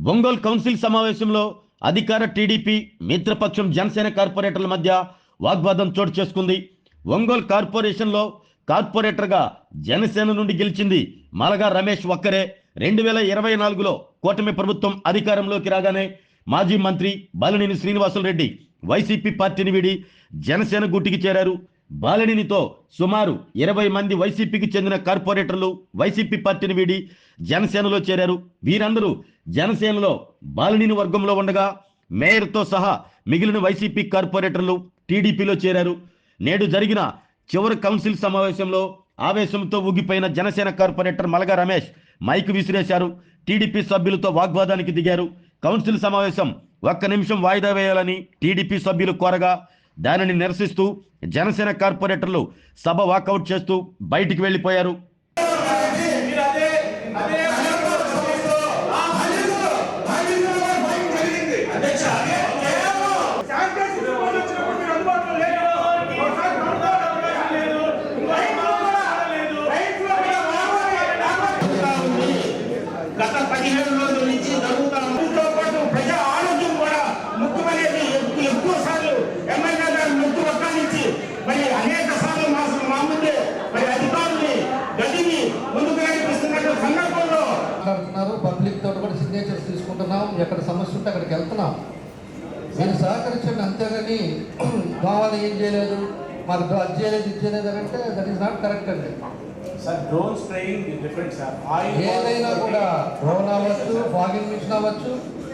Ongole council సమావేశంలో అధికార TDP మిత్రపక్షం Janasena కార్పొరేటర్ల మధ్య వాగ్వాదం చోటు చేసుకుంది. ఒంగోలు కార్పొరేషన్లో కార్పొరేటర్గా జనసేన నుండి గెలిచింది మలగా రమేష్ ఒక్కరే. 2024లో కూటమి ప్రభుత్వం అధికారంలోకి రాగానే మాజీ మంత్రి బాలినేని శ్రీనివాసులరెడ్డి వైసీపీ పార్టీని వీడి జనసేన గూటికి చేరారు. బాలినేనితో సుమారు 20 మంది వైసీపీకి చెందిన కార్పొరేటర్లు వైసీపీ పార్టీని వీడి జనసేనలో చేరారు. వీరందరూ జనసేనలో బాలినేని వర్గంలో ఉండగా మేయర్తో సహా మిగిలిన వైసీపీ కార్పొరేటర్లు టీడీపీలో చేరారు. నేడు జరిగిన చివరి కౌన్సిల్ సమావేశంలో ఆవేశంతో ఊగిపోయిన Janasena corporator Malaga Ramesh mic విసిరేశారు. TDP సభ్యులతో వాగ్వాదానికి దిగారు. కౌన్సిల్ సమావేశం 1 నిమిషం వాయిదా వేయాలని టీడీపీ సభ్యులు కోరగా దానిని నిరసిస్తూ జనసేన కార్పొరేటర్లు సభ వాకౌట్ చేస్తూ బయటికి వెళ్లిపోయారు. గత 15 రోజుల నుంచి జరుగుతున్న పాటు ప్రజా ఆరోగ్యం కూడా ముఖ్యమనేది ఎక్కువ సార్లు ఎమ్మెల్యే గారు ముక్కు ఒక్కానించి మరి అనేక సార్లు మా ముందే మరి అధికారుల్ని గదిని ముందుకు నడిపిస్తున్న సందర్భంలో పబ్లిక్ తోటి కూడా సిగ్నేచర్స్ తీసుకుంటున్నాం. ఎక్కడ సమస్య ఉంటే అక్కడికి వెళ్తున్నాం. మీరు సహకరించండి, అంతేగాని కావాలి ఏం చేయలేదు, మాకు అది చేయలేదు ఇది చేయలేదు అంటే దట్ ఈస్ నాట్ కరెక్ట్ అండి. ఏదైనా కూడా డ్రోన్ అవ్వచ్చు, ఫాగింగ్ మిషన్ అవ్వచ్చు,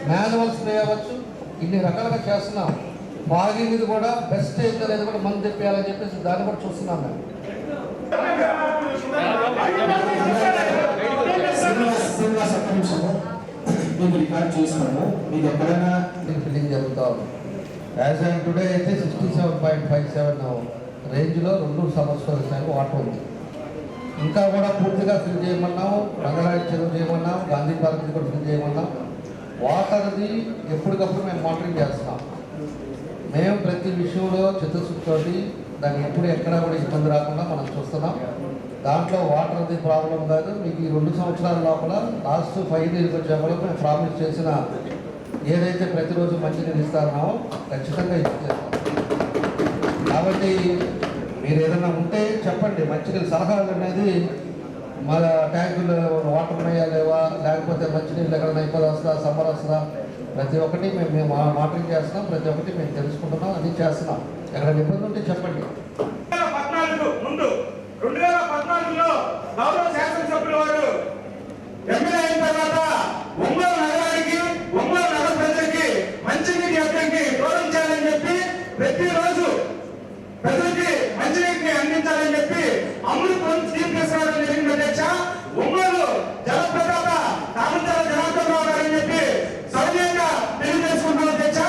మాన్యువల్ స్ప్రే అవ్వచ్చు, ఇన్ని రకాలుగా చేస్తున్నాం. ఫాగింగ్ ఇది కూడా బెస్ట్ అయితే లేదు కూడా మందు తెప్పియాలని చెప్పేసి దాన్ని కూడా చూస్తున్నాం మేము. ఫిల్లింగ్ జరుగుతూ ఉంది. యాజ్ అండ్ టుడే అయితే 67.57 రేంజ్లో 2 సంవత్సరాలు వాటర్ ఉంది. ఇంకా కూడా పూర్తిగా ఫిల్ చేయమన్నాం. రంగరాజ చెరువు చేయమన్నాం, గాంధీ పార్క్ కూడా ఫిల్ చేయమన్నాం. వాటర్ది ఎప్పటికప్పుడు మేము మానిటరింగ్ చేస్తున్నాం. మేము ప్రతి విషయంలో చిత్తశుద్ధితోటి దాన్ని ఎప్పుడు ఎక్కడా కూడా ఇబ్బంది రాకుండా మనం చూస్తున్నాం. దాంట్లో వాటర్ది ప్రాబ్లం కాదు. మీకు ఈ 2 సంవత్సరాల లోపల లాస్ట్ 5 ఇయర్స్ వచ్చేప్పుడు మేము ప్రామిస్ చేసిన ఏదైతే ప్రతిరోజు మంచినీళ్ళు ఇస్తారన్నామో ఖచ్చితంగా ఇచ్చేస్తాం. కాబట్టి మీరు ఏదైనా ఉంటే చెప్పండి. మంచినీళ్ళు సలహాలు అనేది మన ట్యాంకులు వాటర్ ఉన్నాయా లేవా, లేకపోతే మంచినీళ్ళు ఎక్కడైనా ఇబ్బంది వస్తుందా, సమ్మర్ వస్తుందా, ప్రతి ఒక్కటి మేము మానిటరింగ్ చేస్తున్నాం. ప్రతి ఒక్కటి మేము తెలుసుకుంటున్నాం, అది చేస్తున్నాం. ఎక్కడైనా ఇబ్బంది ఉంటే చెప్పండి. 2014లో గౌరవ శాసనసభ్యుల వారు ఎమ్మెల్యే అయిన తర్వాత ఒంగోలు నగరానికి, ఒంగోలు నగర ప్రజలకి మంచినీటి అక్కడికి తోడించాలని చెప్పి ప్రతిరోజు ప్రజలకి మంచినీటిని అందించాలని చెప్పి అమృతం స్కీమ్ తీసుకురావడం జరిగింది అధ్యక్ష. ఒంగోలు జలప్రదాత కామంచాల జనార్దన్ రావు గారని చెప్పి సౌజన్యంగా తెలియజేసుకుంటున్నాం అధ్యక్ష.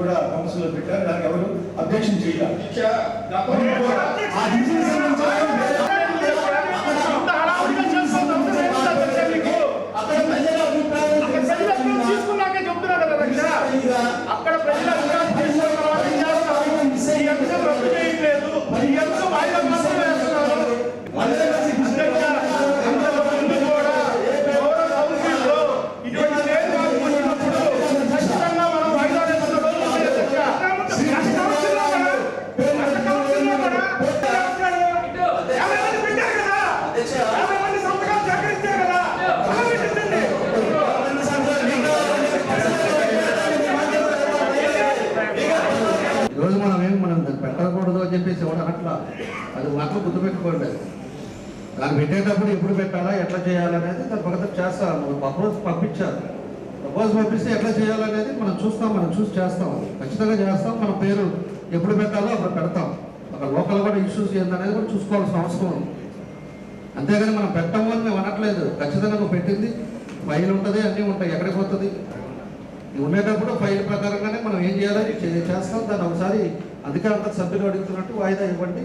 కూడా కౌన్సిల్ పెట్టారు, దానికి ఎవరు అబ్జెక్షన్ చేయాలి. అక్కడ ప్రజలు ఈరోజు మనం పెట్టకూడదు అని చెప్పేసి ఎవరు అట్లా అది మాత్రం గుర్తుపెట్టుకోండి. దాన్ని పెట్టేటప్పుడు ఎప్పుడు పెట్టాలా, ఎట్లా చేయాలనేది దాని పక్కన చేస్తాం. ప్రపోజ్ పంపించారు, ప్రపోజ్ పంపిస్తే ఎట్లా చేయాలనేది మనం చూస్తాం, మనం చూసి చేస్తాం, ఖచ్చితంగా చేస్తాం. మన పేరు ఎప్పుడు పెట్టాలో అప్పుడు పెడతాం. అక్కడ లోకల్ కూడా ఇష్యూస్ ఏందనేది కూడా చూసుకోవాల్సిన అవసరం ఉంది. అంతేగాని మనం పెట్టము అని మేము అనట్లేదు. ఖచ్చితంగా నువ్వు పెట్టింది ఫైల్ ఉంటుంది, అన్నీ ఉంటాయి, ఎక్కడికి పోతుంది. ఉండేటప్పుడు ఫైల్ ప్రకారంగానే మనం ఏం చేయాలని చేస్తాం. దాన్ని ఒకసారి అధికారుల సభ్యులు అడుగుతున్నట్టు వాయిదా ఇవ్వండి.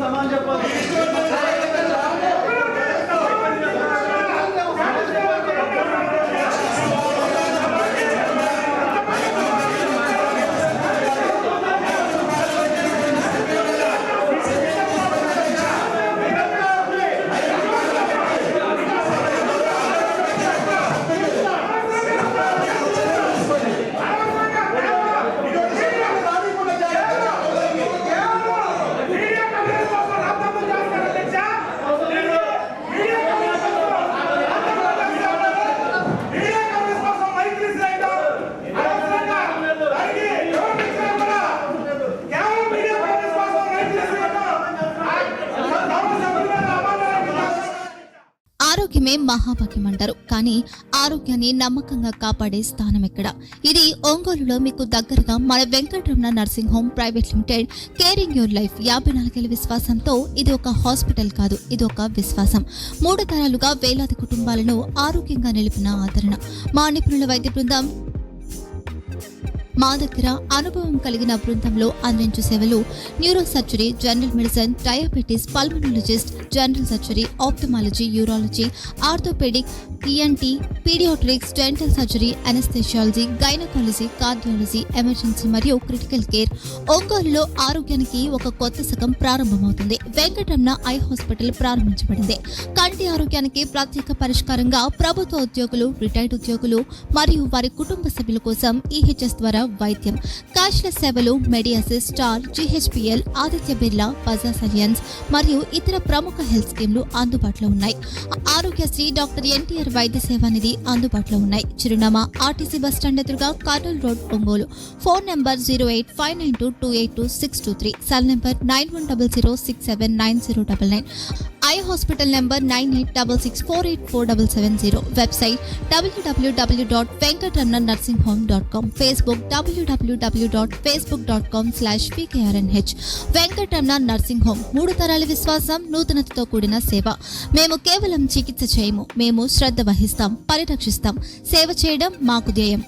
సమాన్ చెప్పాలి. ఆరోగ్యమే మహాభాగ్యం అంటారు, కానీ ఆరోగ్యాన్ని నమ్మకంగా కాపాడే స్థానం ఎక్కడ? ఇది ఒంగోలులో మీకు దగ్గరగా మన Venkataramana nursing home private limited. Caring your life 54 ఏళ్ల విశ్వాసంతో ఇది ఒక హాస్పిటల్ కాదు, ఇది ఒక విశ్వాసం. 3 తరాలుగా వేలాది కుటుంబాలను ఆరోగ్యంగా నిలిపిన ఆదరణ. మా నిపుణుల వైద్య బృందం మా దగ్గర అనుభవం కలిగిన బృందంలో అందించే సేవలు neuro surgery, general medicine, diabetes, pulmonologist, general surgery, ophthalmology, urology, orthopaedic, ENT, paediatrics, dental surgery, anaesthesiology, gynaecology, cardiology, emergency మరియు క్రిటికల్ కేర్. ఒంగోలులో ఆరోగ్యానికి ఒక కొత్త శకం ప్రారంభమవుతుంది. వెంకటరమణ ఐ హాస్పిటల్ ప్రారంభించబడింది. కంటి ఆరోగ్యానికి ప్రత్యేక పరిష్కారంగా ప్రభుత్వ ఉద్యోగులు, రిటైర్డ్ ఉద్యోగులు మరియు వారి కుటుంబ సభ్యుల కోసం EHS ద్వారా వైద్యం, క్యాష్లెస్ సేవలు, Medi Assist, Star, GHPL, Aditya Birla, Bajaj Allianz మరియు ఇతర ప్రముఖ హెల్త్ స్కీమ్లు అందుబాటులో ఉన్నాయి. ఆరోగ్యశ్రీ, డాక్టర్ NTR వైద్య సేవా నిధి అందుబాటులో ఉన్నాయి. చిరునామా RTC బస్ స్టాండ్ ఎదురుగా, Kurnool road, Ongole. Phone number 08592282623, cell number 9100679099, eye hospital number 9866484770, website www.venkatramanarsinghome.com, Facebook www.facebook.com/VKRNH. Venkataramana nursing home, 3 తరాల విశ్వాసం, నూతనతతో కూడిన సేవ. మేము కేవలం చికిత్స చేయము, మేము శ్రద్ధ వహిస్తాం, పరిరక్షిస్తాం. సేవ చేయడం మాకు ధ్యేయం.